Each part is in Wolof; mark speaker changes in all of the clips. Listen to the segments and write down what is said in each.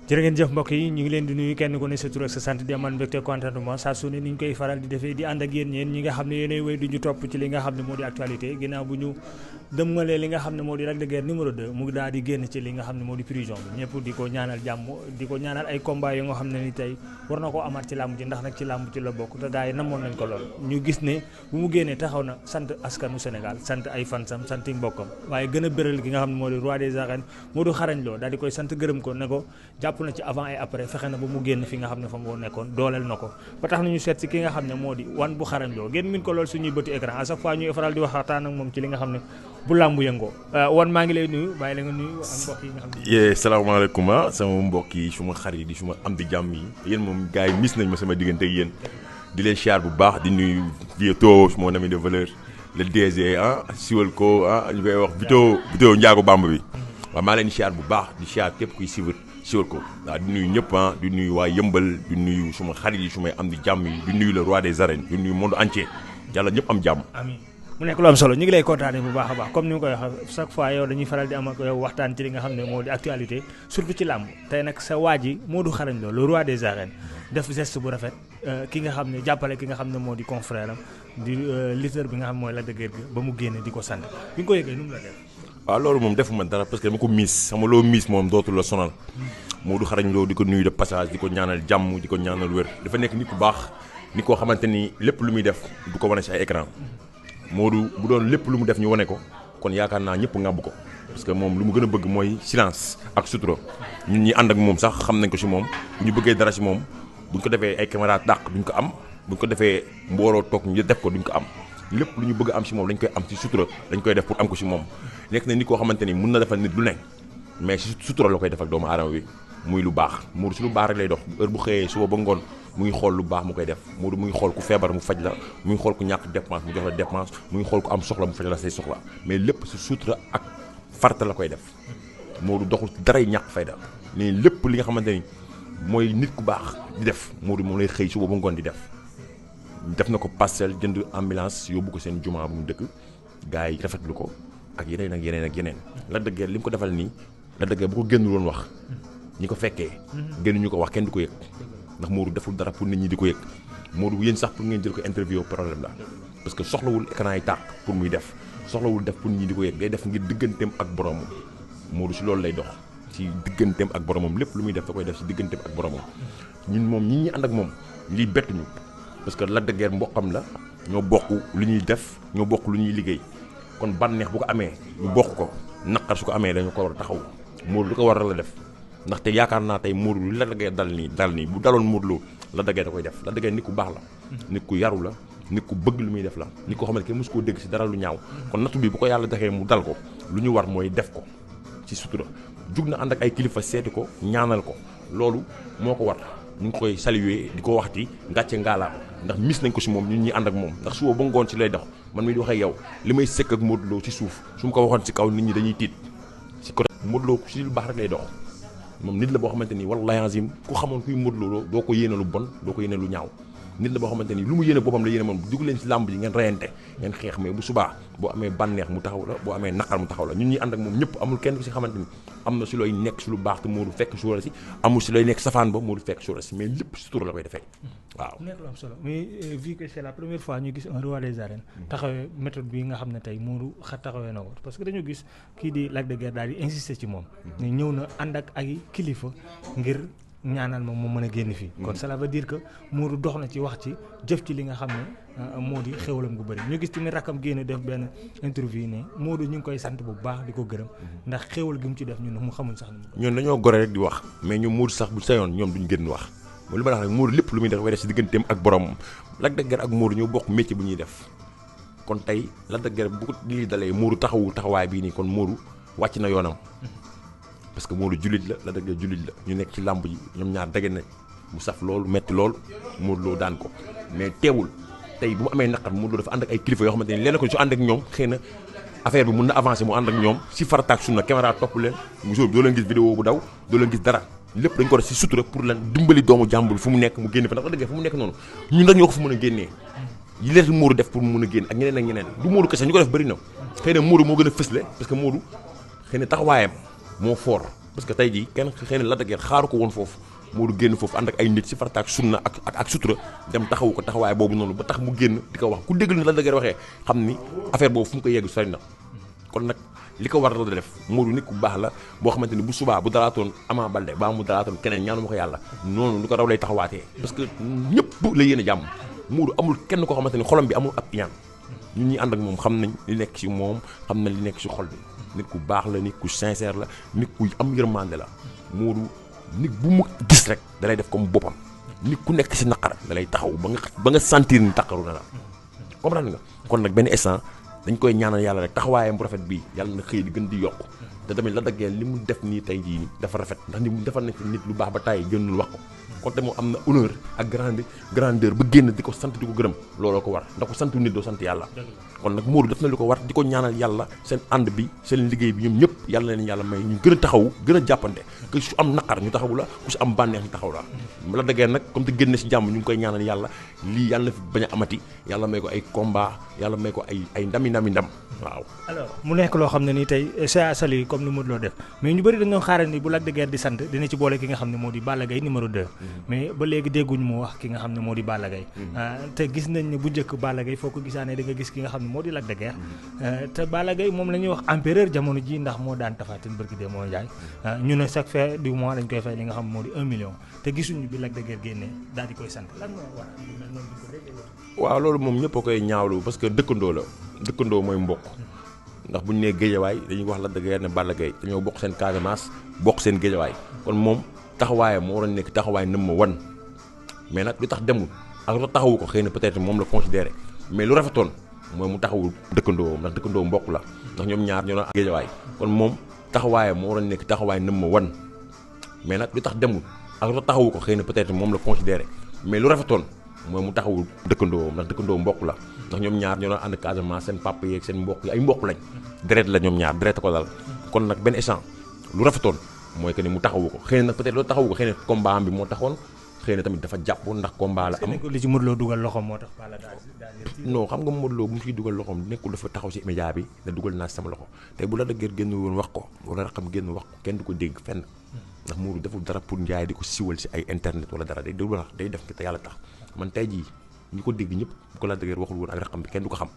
Speaker 1: jërë ngeen jëf mbokk yi ñu ngi leen di nuyu kenn ku ne sa tur ak sa sant di amal mbégte contentement saa su ne ni ñu koy faral di defee di ànd ak yéen ñi nga xam ne yéenay wéy du ñu topp ci li nga xam ne moo di actualité ginnaaw bu ñu dëmmalee li nga xam ne moo di Lac de Guiers numéro 2 mu daal di génn ci li nga xam ne moo di prison bi ñëpp di ko ñaanal jàmm di ko ñaanal ay combat yu nga xam ne ni tey war na koo amaat ci làmb ji ndax nag ci làmb ci la bokk te gars yi namoon nañ ko lool ñu gis ne bu mu génnee taxaw na sant askanu Sénégal sant ay fansam sant mbokkam waaye gën a béral gi nga xam ne moo di roi des arènes moo du xarañ loo daal di koy sant gërëm ko ne ko jàpp na ci avant et après fexe na ba mu génn fi nga xam ne fa moo nekkoon dooleel na ko ba tax nañu seet si ki nga xam ne moo di wan bu xarañ loo génn min ko lool suñuy bëti écran à chaque fois ñuy faral di waxtaan ak moom ci li nga xam ne bu làmbu yëngoo wan maa ngi lay nuyu bàyyi la nga nuyu ak mbokk yi nga xam ne
Speaker 2: salaamaaleykum sama mbokk yi suma xarit yi suma am di jàmm yi yéen moom gars yi mis nañ ma sama diggante ak yéen di leen siyaar bu baax di nuyu Vito mon ami de valeur le DG siwal ko ñu koy wax Vito Njaago Bamba bi waaw maa leen siyaar bu baax di siyaar képp kuy siwal ko waaw di nuyu ñëpp di nuyu waa Yëmbal di nuyu suma xarit yi sumay am di jàmm yi di nuyu le roi des arènes di nuyu monde entier yàlla ñëpp am jàmm.
Speaker 1: amiin mu nekk lu am solo ñu ngi lay kontaane bu baax a baax comme ni nga koy waxee chaque fois yow dañuy faral di am ak yow waxtaan ci li nga xam ne moo di actualité surtout ci làmb tey nag sa waa ji Modou Xarañ Lo le roi des arènes def geste bu rafet ki nga xam ne jàppale ki nga xam ne moo di confrère am di lutteur bi nga xam mooy Lac de Guiers ba mu génne di ko sant bi nga ko yëgee nu mu la def.
Speaker 2: waaw loolu moom defuma dara parce que dama ko miis sama loo miis moom dootul la sonal Modou Xarañ Lo di ko nuyu de passage di ko ñaanal jàmm di ko ñaanal wér dafa nekk nit ku baax nit koo xamante ni lépp lu muy def du ko wane si ay écran Modou bu doon lépp lu mu def ñu wane ko kon yaakaar naa ñëpp ngàbb ko parce que moom lu mu gën a bëgg mooy silence ak sutura ñun ñi ànd ak moom sax xam nañ ko si moom bu ñu bëggee dara si moom buñ ko defee ay caméra dàq duñ ko am buñ ko defee mbooloo toog ñu def ko duñ ko am lépp lu ñu bëgg am si moom dañ koy am si sutura dañ koy def pour am ko si moom nekk na nit koo xamante ni mun na defal nit lu ne mais si sutura la koy def ak doomu aadama bi muy lu baax Modou si lu baax rek lay dox heure bu xëyee suba ba ngoon mu ngi xool lu baax mu koy def Modou mu ngi xool ku feebar mu faj la mu ngi xool ku ñàkk dépense mu jox la dépense mu ngi xool ku am soxla mu faj la say soxla mais lépp si sutura ak farta la koy def Modou doxul daray ñàkk fayda nii lépp li nga xamante ni mooy nit ku baax di def Modou moom lay xëy suba ba ngoon di def na ko parcelle jënd ambulance yóbbu ko seen jumaa bu mu dëkk gars yi rafetlu ko ak yeneen ak yeneen ak yeneen Lac de Guiers li mu ko defal nii Lac de Guiers bu ko génnul woon wax ñi ko fekkee génnuñu ko wax kenn du ko yëg ndax Modou deful dara pour nit ñi di ko yëg Modou yéen sax pour ngeen jël ko interview problème la parce que soxlawul écran yi tàq pour muy def soxlawul def pour nit ñi di ko yëg day def ngir digganteem ak boromam Modou si loolu lay dox si digganteem ak boromam lépp lu muy def da koy def si digganteem ak boromam ñun moom ñi ànd ak moom lii bettuñu parce que Lac de Guiers mboqam la ñoo bokk lu ñuy def ñoo bokk lu ñuy liggéey kon bànneex bu ko amee ñu bokk ko naqar su ko amee dañu ko war a taxaw Modou lu ko war la def ndaxte yaakaar naa tey Modou lu Lac de Guiers dal nii bu daloon Modou Lo Lac de Guiers da koy def Lac de Guiers nit ku baax la nit ku yaru la nit ku bëgg lu muy def la nit ko xamante kenn mosu koo dégg si dara lu ñaaw kon nattu bi bu ko yàlla defee mu dal ko lu ñu war mooy def ko ci sutura jug na ànd ak ay kilifa seeti ko ñaanal ko loolu moo ko war ñu ngi koy saluer di ko waxti ngàcce ngaalaam ndax mis nañ ko si moom ñun ñi ànd ak moom ndax suba ba ngoon ci lay dox man mi di wax ak yow li may sëkk ak Modou Lo ci suuf su ma ko waxoon ci kaw nit ñi dañuy tiit si côté Modou Lo si lu baax rek lay dox moom nit la boo xamante ni wallahi azim ku xamoon kuy Modou Lo doo ko yéene lu bon doo ko yéene lu ñaaw nit la boo xamante ni lu mu yéene boppam la yéene moom dugg leen si làmb ji ngeen reyante ngeen xeex mais bu subaa boo amee bànneex mu taxaw la boo amee naqar mu taxaw la ñun ñi ànd ak moom ñëpp amul kenn ku si xamante ni am na si looy nekk si lu baax te Modou fekk suura si amul si looy nekk safaan ba Modou fekk suura si mais lépp si tur la koy defee waaw.
Speaker 1: nekk lu am solo mais vu que c'est la première fois ñu gis un roi des arènes taxawee méthode bi nga xam ne tey Modou taxawee na ko parce que dañu gis kii di Lac de Guiers daal di insister ci moom ne ñëw na ànd ak ay kilifa ngir ñaanal moom mën a génn fii kon cela veut dire que Modou dox na ci wax ci jëf ci li nga xam ne moo di xéwalam gu bëri ñu gis tamit rakkam génn def benn interview ne Modou ñu ngi koy sant bu baax di ko gërëm ndax xéwal gi mu ci def ñun mu xamuñ sax ni
Speaker 2: ñun dañoo gore rek di wax mais ñoom Modou sax bu sayoon ñoom duñ génn wax mooy li ma la wax rek Modou lépp lu muy def way def si digganteem ak borom Lac de Guiers ak Modou ñoo bokk métier bu ñuy def kon tey Lac de Guiers bu ko lii dalee Modou taxawaay bii nii kon Modou wàcc na yoonam parce que Modou jullit la Lac de Guiers jullit la ñu nekk ci làmb ji ñoom ñaar dage na mu saf loolu metti loolu Modou Lo daan ko mais teewul tey bu mu amee naqar Modou Lo dafa ànd ak ay kilifa yoo xamante ni leen ko su ànd ak ñoom xëy na affaire bi mun na avancer mu ànd ak ñoom si farataak sunna caméra topp leen mu doo leen gis vidéo bu daw doo leen gis dara lépp dañ ko def si sutura pour lan dimbali doomu jàmbur fu mu nekk mu génne fa ndax Lac de Guiers fu mu nekk noonu ñun rek ñoo ko fa mën a génnee yi leer Modou def pour mu mën a génn ak ñeneen ak ñeneen du Modou kese ñu ko def bëri na xëy na Modou moo gën a fësle parce que Modou xëy na taxawaayam moo fort parce que tey jii kenn xëy na Lac de Guiers xaaru ko woon foofu Modou génn foofu ànd ak ay nit si farata ak sunna ak sutura dem taxawu ko taxawaay boobu noonu ba tax mu génn di ko wax ku dégg ni Lac de Guiers waxee xam ni affaire boobu fu mu ko yegg sori na kon nag li ko war la def Modou nit ku baax la boo xamante ni bu subaa bu dalaatoon Ama Baldé baa mu dalaatoon keneen ñaanu ma ko yàlla noonu lu ko raw lay taxawaatee parce que ñëpp la yéen a jàmm Modou amul kenn koo xamante ni xolam bi amul ab ñaan ñun ñi ànd ak moom xam nañ li nekk ci moom xam nañ li nekk ci xol bi nit ku baax la nit ku sincère la nit ku am yërmande la Modou nit bu mu gis rek da lay def comme boppam nit ku nekk ci naqar da lay taxaw ba nga sentir ni taqaru na la comprendre nga kon nag benn instant dañ koy ñaanal yàlla rek taxawaayam bu rafet bii yàlla na xëy di gën di yokk te tamit Lac de Guiers li mu def nii tey jii dafa rafet ndax ni mu defal na fi nit lu baax ba tàyyi gënul wax ko kon te moom am na honneur ak grandeur ba génn di ko sant di ko gërëm looloo ko war ndax ko santu nit doo sant yàlla kon nag Modou def na li ko war di ko ñaanal yàlla seen ànd bi seen liggéey bi ñoom ñëpp yàlla na leen yàlla may ñu gën a taxaw gën a jàppante que su am naqar ñu taxawu la ku su am bànneex ñu taxaw la Lac de Guiers nag comme te génne si jàmm ñu ngi koy ñaanal yàlla lii yàlla na fi bañ a amati yàlla may ko ay combat yàlla may ko ay ndam waaw.
Speaker 1: alors mu nekk loo xam ne ni tey c'est à saluer comme ni Modou Lo def mais ñu bëri dañoo xaaral ni bu Lac de Guiers di sant dina ci boole ki nga xam ne moo di Balla Gaye numéro 2 mais ba léegi dégguñ mu wax ki nga xam ne moo di Balla Gaye te gis nañ ne bu njëkk Balla Gaye foo ko gisaane da nga gis ki nga xam ne moo di Lac de Guiers te Balla Gaye moom la ñuy wax empereur jamono ji ndax moo daan Tapha Tine barki dee moo jaay ñu ne chaque fin du mois dañ koy fay li nga xam ne moo di 1 million te gisuñu bi Lac de Guiers génnee daal di koy sant lan moo war
Speaker 2: waaw loolu moom ñëpp a koy ñaawlu parce que dëkkandoo mooy mbokk ndax bu ñu nee géejawaay dañuy wax Lac de Guiers ne Balla Gaye dañoo bokk seen Casamance bokk seen géejawaay kon moom taxawaayam moo waroon nekk taxawaay nëmm ma wan mais nag lu tax demul ak lu taxawu ko xëy na peut-être moom la considéré mais lu rafetoon mooy mu taxawul dëkkandoo ndax dëkkandoo mbokk la ndax ñoom ñaar ñoo doon géejawaay kon moom taxawaayam moo waroon nekk taxawaay nëmm ma wan mais nag lu tax demul ak lu taxawu ko xëy na peut-être moom la considéré mais lu rafetoon mooy mu taxawul dëkkandoo ndax dëkkandoo mbokk la ndax ñoom ñaar ñoo doon ànd Casamance seen papa yeeg seen mbokk yi ay mbokk lañ deret la ñoom ñaar deret ko dal kon nag benn échange lu rafetoon mooy que ni mu taxawu ko xëy na nag peut-être loolu taxawu ko xëy na combat am bi moo taxoon xëy na tamit dafa jàpp ndax combat la am
Speaker 1: li ci Modou Lo dugal loxoom moo tax Balla daal
Speaker 2: non xam nga Modou Lo bu mu fiy dugal loxoom nekkul dafa taxaw ci média bi ne dugal naa sama loxo tey bu la Lac de Guiers génn woon wax ko wala xam génn wax ko kenn du ko dégg fenn ndax Modou deful dara pour njaay di ko siwal ci ay internet wala dara day déglu wax day def te yàlla tax man tey jii ñu ko dégg ñëpp bu ko Lac de Guiers waxul woon ak raqam bi kenn du ko xam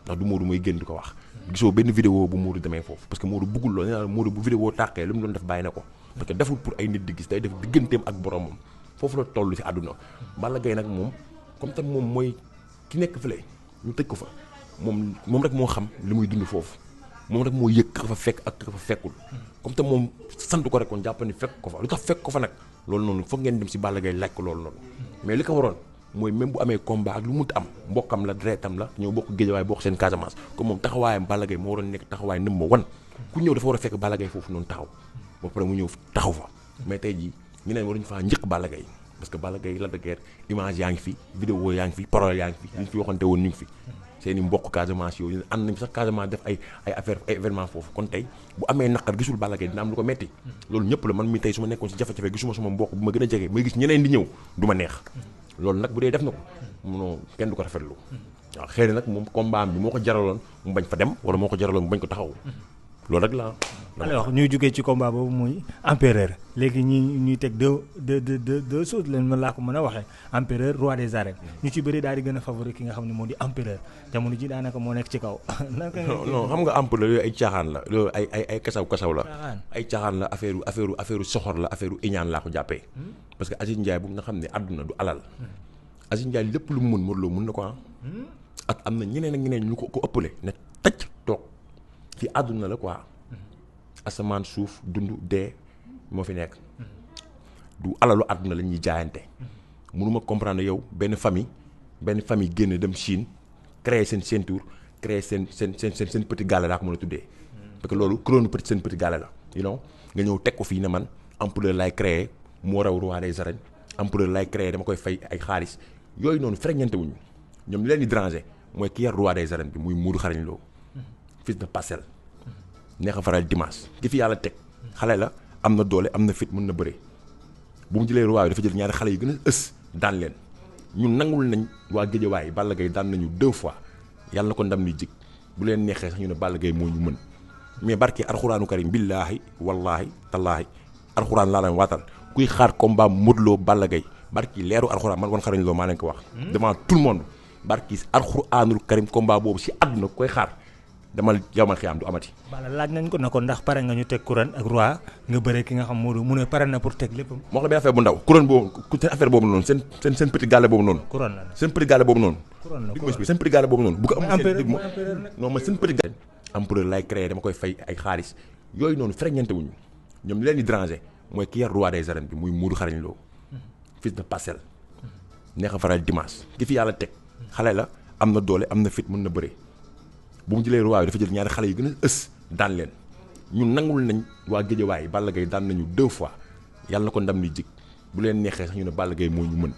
Speaker 2: ndax du Modou mooy génn di ko wax gisoo benn vidéo bu Modou demee foofu parce que Modou bëggul loolu nee naa Modou bu vidéo tàqee lu mu doon def bàyyi na ko parce que deful pour ay nit di gis day def digganteem ak boromam foofu la toll ci àdduna Balla Gaye nag moom comme tam moom mooy ki nekk fële ñu tëj ko fa moom rek moo xam li muy dund foofu moom rek moo yëg ka fa fekk ak ka fa fekkul comme tam moom sant ko rek kon jàpp ni fekk ko fa lu tax fekk ko fa nag loolu noonu foog ngeen dem ci Balla Gaye laaj ko loolu noonu mais li ko waroon mooy même bu amee combat ak lu munti am mbokkam la deretam la ñoo bokk géejawaay bokk seen Casamance comme moom taxawaayam Balla Gaye moo waroon nekk taxawaay nëm ma wan ku ñëw dafa war a fekk Balla Gaye foofu noonu taxaw ba pare mu ñëw taxaw fa mais tey jii ñeneen waruñu faa njëkk Balla Gaye parce que Balla Gaye Lac de Guiers image yaa ngi fi vidéo yaa ngi fi parole yaa ngi fi li ñu fi waxante woon ñu ngi fi seeni mbokk Casamance yooyu ànd nañ sax Casamance def ay affaire ay événement foofu kon tey bu amee naqar gisul Balla Gaye dina am lu ko metti loolu ñëpp la man mi tey su ma nekkoon si jafe-jafe gisuma sama mbokk bu ma gën a jege may gis ñeneen di ñëw du ma neex loolu nag bu dee def na ko non kenn du ko rafetlu waaw xëy na nag moom combat bi moo ko jaraloon mu bañ fa dem wala moo ko jaraloon mu bañ ko taxaw loolu rek la
Speaker 1: alors ñuy jógee ci combat boobu muy empereur léegi ñuy teg deux choses leen mën laa ko mën a waxee empereur roi des arènes ñu ci bëri daal di gën a favori ki nga xam ne moo di empereur jamono ji daanaka moo nekk ci kaw
Speaker 2: non xam nga empereur yooyu ay caaxaan la loolu ay kasaw la ay caaxaan la affaire soxor la affaire iñaan laa ko jàppee parce que Aziz Ndiaye bu nga xam ne àdduna du alal Aziz Ndiaye lépp lu mu mën Modou Lo mën na ko ak am na ñeneen ak ñeneen ñu ko ëppale ne tëj toog fi àdduna la quoi asamaan suuf dund dee moo fi nekk du alalu àdduna la ñuy jaayante mënuma comprendre yow benn famille génn dem Chine créer seen tour créer seen petit gàlle daa ko mën a tuddee parce que loolu couronne seen petit gàlle la you know nga ñëw teg ko fii ne man empereur lay créer moo raw roi des arènes empereur lay créer dama koy fay ay xaalis yooyu noonu freññante wuñu ñoom li leen di déranger mooy ki yar roi des arènes bi muy Modou Xarañ Lo fils de Parcelles neex a faral dimanche ki fi yàlla teg xale la am na doole am na fit mën na bëre bu mu jëlee roi bi dafa jël ñaari xale yi gën a ës daan leen ñun nangul nañ waa Géejawaay Balla Gaye daan nañu 2 fois yàlla na ko ndam ni jig bu leen neexee sax ñu ne Balla Gaye moo ñu mën mais barki alxuraanu karim billaahi wallaahi tallaahi alxuraan laa leen waatal kuy xaar combat Modou Lo Balla Gaye barki leeru alxuraan man wan xarañ loo maa leen ko wax devant tout le monde barki alxuraanul karim combat boobu si àdduna koy xaar demal yawmal xiyaam du amati.
Speaker 1: Balla laaj nañ ko ne ko ndax pare nga ñu teg couronne ak roi nga bëre ki nga xam Modou mu ne pare na pour teg lépp.
Speaker 2: moo xam ne benn affaire bu ndaw couronne boobu seen affaire boobu noonu seen petit gàlle boobu noonu.
Speaker 1: couronne la
Speaker 2: seen petit gàlle boobu noonu.
Speaker 1: couronne la
Speaker 2: bi seen petit gàlle boobu noonu. bu ko am
Speaker 1: empereur nag
Speaker 2: non man seen petit gàlle. empereur lay créé dama koy fay ay xaalis yooyu noonu fereññante wuñu ñoom li leen di déranger mooy ki yar roi des arènes bi muy Modou xarañ Lo fils de Parcelles neex a faral dimanche ki fi yàlla teg xale la am na doole am na fit mën na bëre bu mu jëlee roi bi dafa jël ñaari xale yu gën a ës daan leen ñun nangul nañ waa Géejawaay Balla Gaye daan nañu 2 fois yàlla na ko ndam ni jig bu leen neexee sax ñu ne Balla Gaye moo ñu mën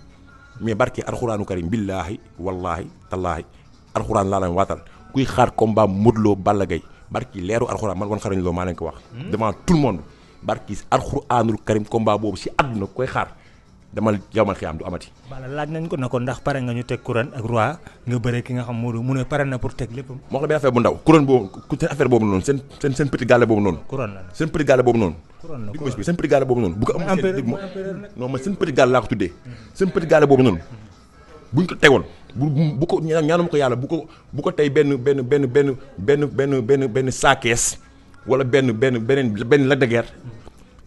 Speaker 2: mais barke alxuraanu karim billaahi wallaahi tallaahi alxuraan laa leen waatal kuy xaar combat Modou Lo Balla Gaye barki leeru alxuraan man wan xarañ loo maa leen ko wax devant tout le monde barki alxuraanul karim combat boobu si àdduna koy xaar demal yawmal xiyaam du amati.
Speaker 1: Balla laaj nañ ko ne ko ndax pare nga ñu teg couronne ak roi nga bëre ki nga xam Modou mu ne pare na pour teg lépp.
Speaker 2: moo xam ne benn affaire bu ndaw couronne boobu seen affaire boobu noonu seen petit gàlle boobu noonu.
Speaker 1: couronne la
Speaker 2: seen petit gàlle boobu noonu.
Speaker 1: couronne la
Speaker 2: bi seen petit gàlle boobu noonu. bu ko am
Speaker 1: empereur
Speaker 2: non man seen petit gàlle laa ko tuddee. seen petit gàlle boobu noonu buñ ko tegoon bu ko ñaanuma ko yàlla bu ko tey benn saakees wala benn Lac de Guiers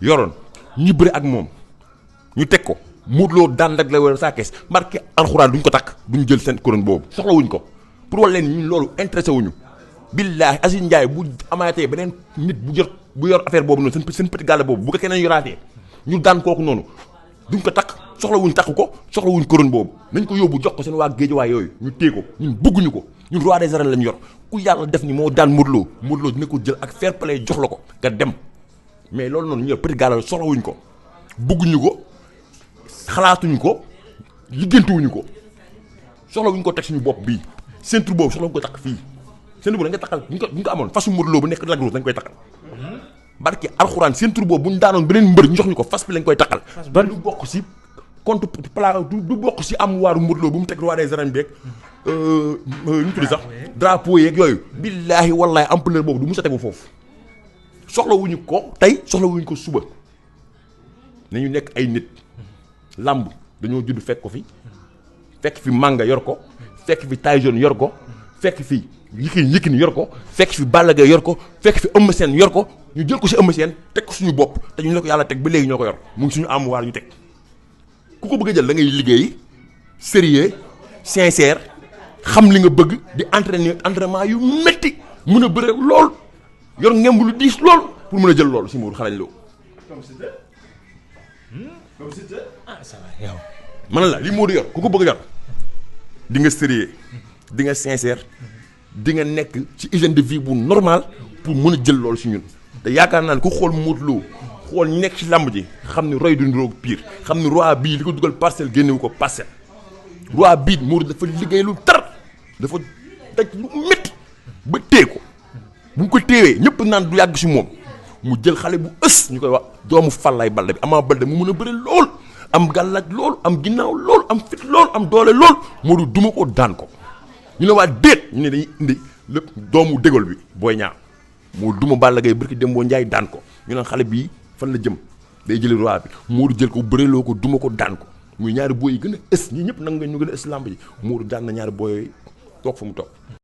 Speaker 2: yoroon ñu bëri ak moom ñu teg ko. Modou Lo daan rek la wala saa kees marqué alxuraan duñ ko takk duñ jël seen couronne boobu soxlawuñ ko pour wala leen ñun loolu intéressé wuñu billaahi Aziz Ndiaye bu amaatee beneen nit bu yor affaire boobu noonu seen petit gàlle boobu bu ko keneen yoraatee ñu daan kooku noonu duñ ko takk soxlawuñ takk ko soxlawuñ couronne boobu nañ ko yóbbu jox ko seen waa Géejawaay yooyu ñu téye ko ñun bëgguñu ko ñun roi des arènes lañ yor ku yàlla def ni moo daan Modou Lo dina ko jël ak fair play jox la ko nga dem mais loolu noonu ñu yor petit gàlle soxlawuñ ko bëgguñu ko xalaatuñu ko liggéentuwuñu ko soxlawuñu ko teg suñu bopp bii ceinture boobu soxlawuñu ko takk fii ceinture boobu dañ koy takkal bu ñu ko amoon fasu Modou Lo bu nekk Lac Rose dañ koy takkal barki alxuraan ceinture boobu bu ñu daanoon beneen mbër ñu jox ñu ko fas bi lañ koy takkal ban du bokk si compte pla du bokk si am waaru Modou Lo bu mu teg roi des arènes beeg ñu tuddi sax drapeau yeeg yooyu billaahi wallaahi ampleur boobu du mu sa tegu foofu soxlawuñu ko tey soxlawuñu ko suba nañu nekk ay nit lamb dañoo judd fekk ko fi fekk fi Manga yor ko fekk fi Tyson yor ko fekk fi Yékini yor ko fekk fi Balla Gaye yor ko fekk fi Eumeu Sène yor ko ñu jël ko si Eumeu Sène teg ko suñu bopp te ñu la ko yàlla teg ba léegi ñoo ko yor mu ngi suñu amuwaar ñu teg ku ko bëgg a jël da ngay liggéey sérieux sincère xam li nga bëgg di entraînement yu metti mën a bëre lool yor ngemb lu diis lool pour mën a jël loolu si Modou xarañ Lo man la li Modou yor ku ko bëgg a yor di nga sérieux di nga sincère di nga nekk ci hygiène de vie bu normal pour mën a jël loolu si ñun te yaakaar naa ne ku xool Modou Lo xool ñu nekk ci làmb ji xam ni roy du niroog pire xam ni roi bii li ko dugal Parcelles génnewu ko Parcelles roi bii Modou dafa liggéey lu tar dafa daj lu métti ba téye ko bu mu ko téewee ñëpp naan du yàgg si moom mu jël xale bu ës ñu koy wax doomu Falaye Baldé bi Ama Baldé mu mën a bëri lool am gàllaaj lool am ginnaaw lool am fit lool am doole lool Modou duma ko daan ko ñu ne waa déet ñu ne dañuy indi lépp doomu dégol bi Boy Niang moo duma Balla Gaye barki Dembo Ndiaye daan ko ñu ne xale bii fan la jëm day jëli roi bi Modou jël ko bëreloo ko duma ko daan ko muy ñaari booy yi gën a ës ñi ñëpp nangu nga ñu gën a ës lamb ji Modou daan na ñaari booy yooyu toog fa mu toog